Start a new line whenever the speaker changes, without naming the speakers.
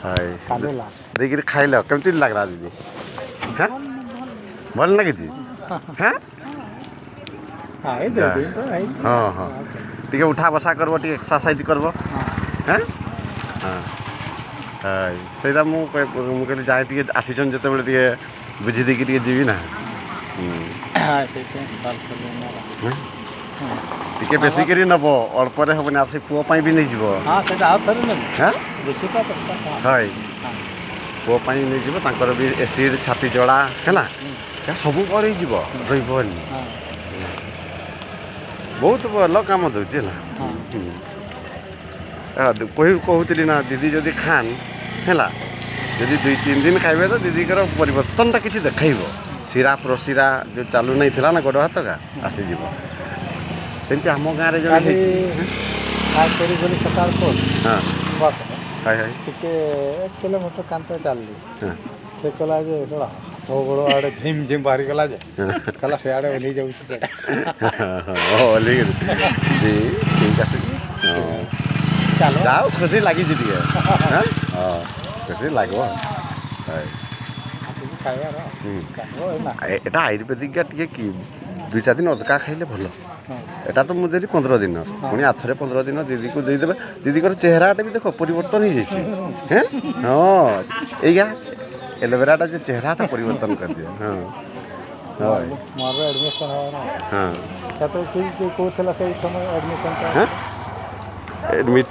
हाय देखिए खाइल केमती लग रहा दीदी हाँ भल लगे हाँ हाँ हाँ टे उठा बसा करब टे एक्सरसाइज करब हाँ हाँ हाय से मुझे जाए टे आसीचन जो टे बुझी देकी टे जीवी ना टे बेसी कर नब अल्पे हम आप पुओं भी नहीं जीव हाय पुओं नहीं जीव तांकर भी एसिड छाती जड़ा है सब पड़े जीव रही बहुत भल कम दूसरी कहती ना दीदी जदि खान है जदि 2-3 दिन खाइबे तो दीदी परिवर्तन किसी देखब शिरा प्रशिरा जो चालू नहीं थिला ना गोड़ हाथ का आसीज सेमती आम गाँव में जन हाय
1 किलोमीटर कांत चलली से कहला जे हाथ गोड़ आड़े झिम झिम बाहरी गला जे कहला से आड़े ओली जाऊ
ओली ठीक है जाओ खुशी लगी खुशी लगो এটা আয়ুর্বেদিক टे कि 2-4 दिन अदका खाइले भल एटा तो मुझे 15 दिन पुणी आथरे 15 दिन दीदी को देदेवे दीदी चेहराटा भी देख परिवर्तन हो जाए हाँ या एलोवेराटा जो चेहराटा परिवर्तन कर दिए हाँ
मोर एडमिशन
हाँ
तो कहला से समय एडमिशन
एडमिट